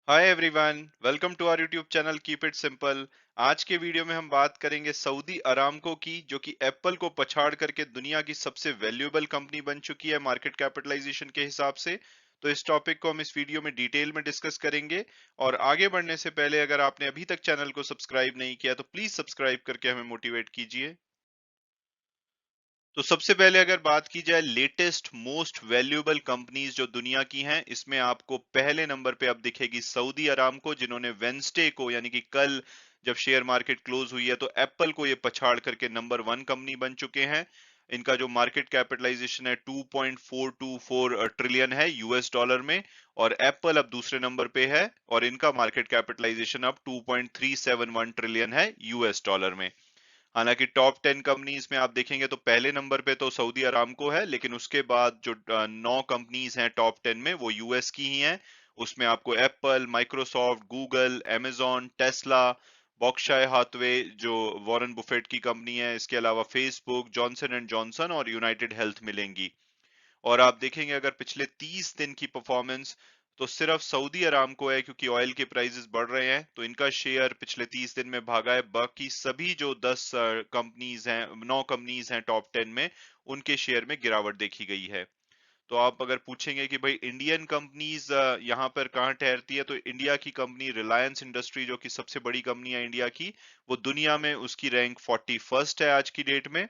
Hi everyone, welcome to our YouTube channel keep it simple. आज के video में हम बात करेंगे सऊदी अरामको की, जो कि एप्पल को पछाड़ करके दुनिया की सबसे वैल्यूएबल कंपनी बन चुकी है मार्केट कैपिटलाइजेशन के हिसाब से। तो इस टॉपिक को हम इस वीडियो में डिटेल में डिस्कस करेंगे। और आगे बढ़ने से पहले अगर आपने अभी तक चैनल को सब्सक्राइब नहीं किया तो प्लीज सब्सक्राइब करके हमें मोटिवेट कीजिए। तो सबसे पहले अगर बात की जाए लेटेस्ट मोस्ट वैल्यूएबल कंपनीज जो दुनिया की हैं, इसमें आपको पहले नंबर पे अब दिखेगी सऊदी अरामको, जिन्होंने वेंसडे को यानी कि कल जब शेयर मार्केट क्लोज हुई है तो एप्पल को ये पछाड़ करके नंबर वन कंपनी बन चुके हैं। इनका जो मार्केट कैपिटलाइजेशन है 2.424 ट्रिलियन है यूएस डॉलर में। और एप्पल अब दूसरे नंबर पे है और इनका मार्केट कैपिटलाइजेशन अब 2.371 ट्रिलियन है यूएस डॉलर में। हालांकि टॉप 10 कंपनीज में आप देखेंगे तो पहले नंबर पे तो सऊदी अरामको है, लेकिन उसके बाद जो 9 कंपनीज हैं टॉप 10 में वो यूएस की ही हैं। उसमें आपको Apple, Microsoft, Google, amazon, Tesla, Berkshire Hathaway जो वॉरेन बुफेट की कंपनी है, इसके अलावा फेसबुक, जॉनसन एंड जॉनसन और यूनाइटेड हेल्थ मिलेंगी। और आप देखेंगे अगर पिछले 30 दिन की परफॉर्मेंस, तो सिर्फ सऊदी अरामको है, क्योंकि ऑयल के प्राइसेस बढ़ रहे हैं तो इनका शेयर पिछले 30 दिन में भागा है। बाकी सभी जो 10 कंपनीज हैं, 9 कंपनीज हैं टॉप 10 में, उनके शेयर में गिरावट देखी गई है। तो आप अगर पूछेंगे कि भाई इंडियन कंपनीज यहाँ पर कहाँ ठहरती है, तो इंडिया की कंपनी रिलायंस इंडस्ट्री, जो कि सबसे बड़ी कंपनी है इंडिया की, वो दुनिया में उसकी रैंक 41st है आज की डेट में।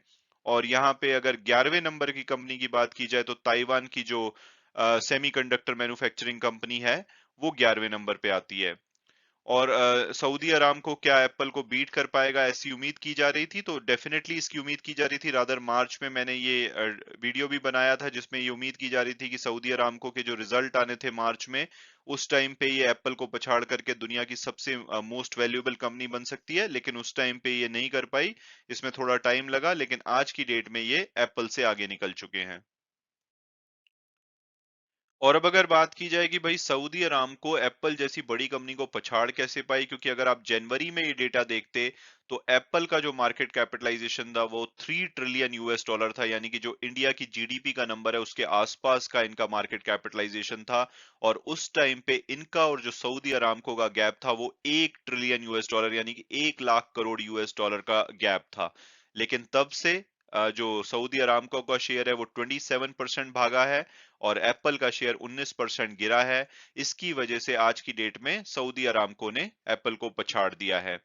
और यहाँ पे अगर 11वें नंबर की कंपनी की बात की जाए तो ताइवान की जो सेमीकंडक्टर मैन्युफैक्चरिंग कंपनी है, वो 11वें नंबर पे आती है। और सऊदी अरामको क्या एप्पल को बीट कर पाएगा, ऐसी उम्मीद की जा रही थी, तो डेफिनेटली इसकी उम्मीद की जा रही थी। रादर मार्च में मैंने ये वीडियो भी बनाया था जिसमें ये उम्मीद की जा रही थी कि सऊदी अरामको के जो रिजल्ट आने थे मार्च में, उस टाइम पे ये एप्पल को पछाड़ करके दुनिया की सबसे मोस्ट वैल्यूएबल कंपनी बन सकती है, लेकिन उस टाइम पे ये नहीं कर पाई। इसमें थोड़ा टाइम लगा, लेकिन आज की डेट में ये एप्पल से आगे निकल चुके हैं। और अब अगर बात की जाए कि भाई सऊदी अरामको एप्पल जैसी बड़ी कंपनी को पछाड़ कैसे पाई, क्योंकि अगर आप जनवरी में ये डेटा देखते तो एप्पल का जो मार्केट कैपिटलाइजेशन था वो 3 ट्रिलियन यूएस डॉलर था, यानी कि जो इंडिया की जीडीपी का नंबर है उसके आसपास का इनका मार्केट कैपिटलाइजेशन था। और उस टाइम पे इनका और जो सऊदी अरामको का गैप था वो 1 ट्रिलियन यूएस डॉलर यानी कि 1 लाख करोड़ यूएस डॉलर का गैप था। लेकिन तब से जो सऊदी अरामको का शेयर है वो 27% भागा है और एप्पल का शेयर 19% गिरा है। इसकी वजह से आज की डेट में सऊदी अरामको ने एप्पल को पछाड़ दिया है।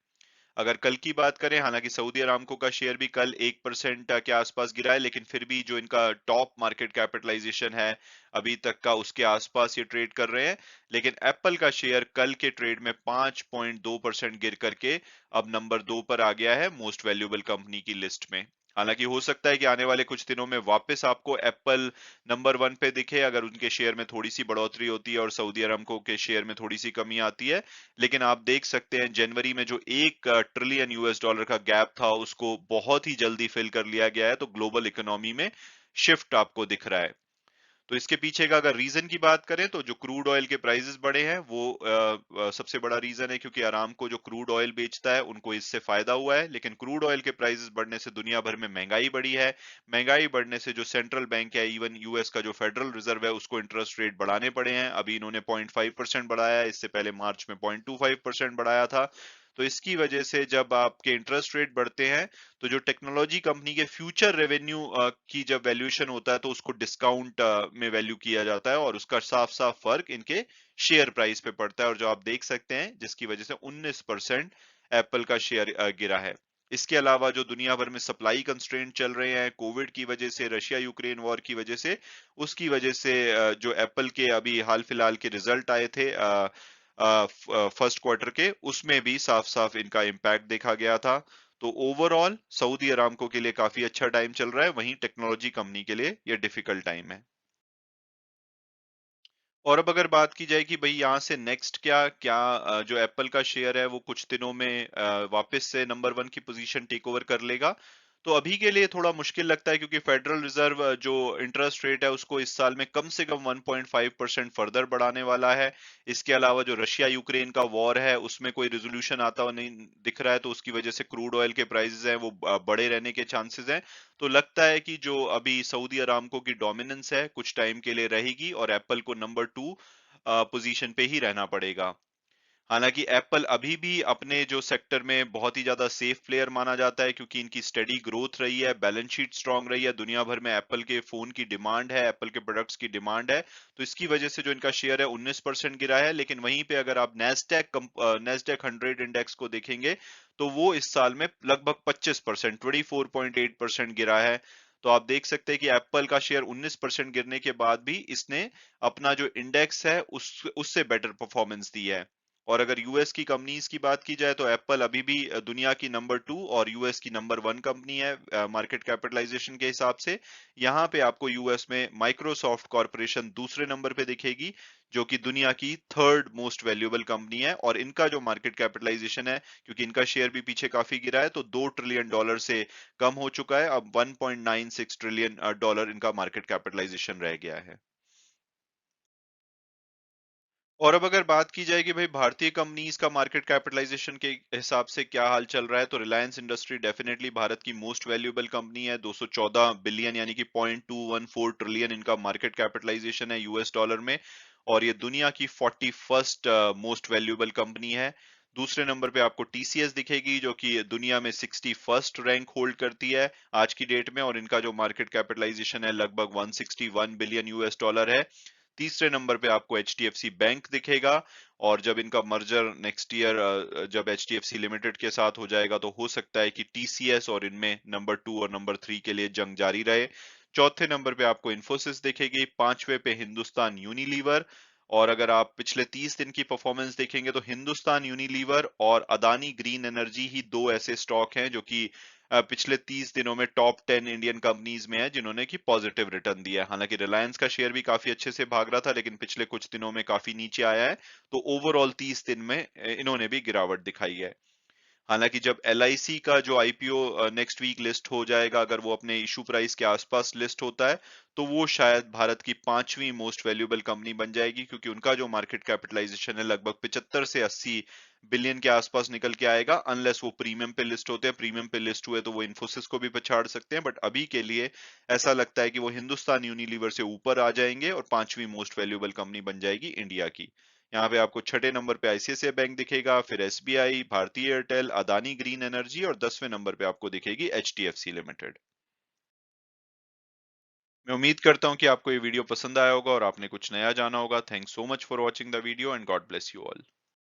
अगर कल की बात करें, हालांकि सऊदी अरामको का शेयर भी कल 1% के आसपास गिरा है, लेकिन फिर भी जो इनका टॉप मार्केट कैपिटलाइजेशन है अभी तक का, उसके आसपास ये ट्रेड कर रहे हैं। लेकिन एप्पल का शेयर कल के ट्रेड में 5.2% गिर करके अब नंबर 2 पर आ गया है मोस्ट वैल्यूएबल कंपनी की लिस्ट में। हालांकि हो सकता है कि आने वाले कुछ दिनों में वापस आपको एप्पल नंबर 1 पे दिखे, अगर उनके शेयर में थोड़ी सी बढ़ोतरी होती है और सऊदी अरामको के शेयर में थोड़ी सी कमी आती है। लेकिन आप देख सकते हैं जनवरी में जो 1 ट्रिलियन यूएस डॉलर का गैप था उसको बहुत ही जल्दी फिल कर लिया गया है, तो ग्लोबल इकोनॉमी में शिफ्ट आपको दिख रहा है। तो इसके पीछे का अगर रीजन की बात करें तो जो क्रूड ऑयल के प्राइसेस बढ़े हैं वो सबसे बड़ा रीजन है, क्योंकि अरामको जो क्रूड ऑयल बेचता है उनको इससे फायदा हुआ है। लेकिन क्रूड ऑयल के प्राइसेस बढ़ने से दुनिया भर में महंगाई बढ़ी है। महंगाई बढ़ने से जो सेंट्रल बैंक है, इवन यूएस का जो फेडरल रिजर्व है, उसको इंटरेस्ट रेट बढ़ाने पड़े हैं। अभी इन्होंने 0.5% बढ़ाया है, इससे पहले मार्च में 0.25% बढ़ाया था। तो इसकी वजह से जब आपके इंटरेस्ट रेट बढ़ते हैं तो जो टेक्नोलॉजी कंपनी के फ्यूचर रेवेन्यू की जब वैल्यूएशन होता है तो उसको डिस्काउंट में वैल्यू किया जाता है, और उसका साफ साफ फर्क इनके शेयर प्राइस पे पड़ता है। और जो आप देख सकते हैं जिसकी वजह से 19% एप्पल का शेयर गिरा है। इसके अलावा जो दुनिया भर में सप्लाई कंस्ट्रेंट चल रहे हैं कोविड की वजह से, रशिया यूक्रेन वॉर की वजह से, उसकी वजह से जो एप्पल के अभी हाल फिलहाल के रिजल्ट आए थे फर्स्ट क्वार्टर के, उसमें भी साफ साफ इनका इम्पैक्ट देखा गया था। तो ओवरऑल सऊदी अरामको के लिए काफी अच्छा टाइम चल रहा है, वहीं टेक्नोलॉजी कंपनी के लिए ये डिफिकल्ट टाइम है। और अब अगर बात की जाए कि भाई यहाँ से नेक्स्ट क्या क्या, जो एप्पल का शेयर है वो कुछ दिनों में वापस से नंबर 1 की पोजीशन टेक ओवर कर लेगा, तो अभी के लिए थोड़ा मुश्किल लगता है, क्योंकि फेडरल रिजर्व जो इंटरेस्ट रेट है उसको इस साल में कम से कम 1.5% फर्दर बढ़ाने वाला है। इसके अलावा जो रशिया यूक्रेन का वॉर है उसमें कोई रिजोल्यूशन आता हुआ नहीं दिख रहा है, तो उसकी वजह से क्रूड ऑयल के प्राइसेस हैं वो बढ़े रहने के चांसेस हैं। तो लगता है कि जो अभी सऊदी अरामको की डोमिनेंस है कुछ टाइम के लिए रहेगी और एप्पल को नंबर 2 पोजीशन पे ही रहना पड़ेगा। हालाँकि एप्पल अभी भी अपने जो सेक्टर में बहुत ही ज़्यादा सेफ प्लेयर माना जाता है क्योंकि इनकी स्टेडी ग्रोथ रही है, बैलेंस शीट स्ट्रॉन्ग रही है, दुनिया भर में एप्पल के फ़ोन की डिमांड है, एप्पल के प्रोडक्ट्स की डिमांड है, तो इसकी वजह से जो इनका शेयर है 19% गिरा है। लेकिन वहीं पे अगर आप नैस्डैक 100 इंडेक्स को देखेंगे, तो वो इस साल में लगभग 25% 24.8% गिरा है। तो आप देख सकते हैं कि एप्पल का शेयर 19% गिरने के बाद भी इसने अपना जो इंडेक्स है उससे बेटर परफॉर्मेंस दी है। और अगर यूएस की कंपनीज की बात की जाए तो एप्पल अभी भी दुनिया की नंबर 2 और यूएस की नंबर 1 कंपनी है मार्केट कैपिटलाइजेशन के हिसाब से। यहाँ पे आपको यूएस में माइक्रोसॉफ्ट कॉरपोरेशन दूसरे नंबर पे दिखेगी, जो कि दुनिया की थर्ड मोस्ट वैल्यूएबल कंपनी है। और इनका जो मार्केट कैपिटलाइजेशन है, क्योंकि इनका शेयर भी पीछे काफी गिरा है, तो $2 ट्रिलियन से कम हो चुका है। अब $1.96 ट्रिलियन इनका मार्केट कैपिटलाइजेशन रह गया है। और अब अगर बात की जाए कि भाई भारतीय कंपनीज का मार्केट कैपिटलाइजेशन के हिसाब से क्या हाल चल रहा है, तो रिलायंस इंडस्ट्री डेफिनेटली भारत की मोस्ट वैल्यूएबल कंपनी है। 214 बिलियन यानी कि 0.214 ट्रिलियन इनका मार्केट कैपिटलाइजेशन है यूएस डॉलर में। और ये दुनिया की 41st मोस्ट वैल्यूएबल कंपनी है। दूसरे नंबर पे आपको टीसीएस दिखेगी, जो कि दुनिया में 61st रैंक होल्ड करती है आज की डेट में, और इनका जो मार्केट कैपिटलाइजेशन है लगभग 161 बिलियन यूएस डॉलर है। तीसरे नंबर पे आपको एचडीएफसी बैंक दिखेगा। और जब इनका मर्जर नेक्स्ट ईयर जब एचडीएफसी लिमिटेड के साथ हो जाएगा, तो हो सकता है कि टीसीएस और इनमें नंबर 2 और नंबर 3 के लिए जंग जारी रहे। चौथे नंबर पे आपको इन्फोसिस दिखेगी, पांचवे पे हिंदुस्तान यूनिलीवर। और अगर आप पिछले 30 दिन की परफॉर्मेंस देखेंगे, तो हिंदुस्तान यूनिलीवर और अदानी ग्रीन एनर्जी ही दो ऐसे स्टॉक हैं जो कि पिछले 30 दिनों में टॉप 10 इंडियन कंपनीज में है जिन्होंने की पॉजिटिव रिटर्न दिया है। हालांकि रिलायंस का शेयर भी काफी अच्छे से भाग रहा था, लेकिन पिछले कुछ दिनों में काफी नीचे आया है। तो ओवरऑल 30 दिन में इन्होंने भी गिरावट दिखाई है। हालांकि जब एलआईसी का जो आईपीओ नेक्स्ट वीक लिस्ट हो जाएगा, अगर वो अपने इशू प्राइस के आसपास लिस्ट होता है, तो वो शायद भारत की पांचवी मोस्ट वैल्यूएबल कंपनी बन जाएगी, क्योंकि उनका जो मार्केट कैपिटलाइजेशन है लगभग 75 से 80 बिलियन के आसपास निकल के आएगा, अनलेस वो प्रीमियम पे लिस्ट होते हैं। प्रीमियम पे लिस्ट हुए तो वो इन्फोसिस को भी पछाड़ सकते हैं, बट अभी के लिए ऐसा लगता है कि वो हिंदुस्तान यूनिलीवर से ऊपर आ जाएंगे और पांचवी मोस्ट वैल्यूएबल कंपनी बन जाएगी इंडिया की। यहाँ पे आपको छठे नंबर पे आईसीआईसीआई बैंक दिखेगा, फिर एसबीआई, भारतीय एयरटेल, अदानी ग्रीन एनर्जी, और 10वें नंबर पे आपको दिखेगी एचडीएफसी लिमिटेड। मैं उम्मीद करता हूँ कि आपको ये वीडियो पसंद आया होगा और आपने कुछ नया जाना होगा। Thanks so much for watching the video and God bless you all.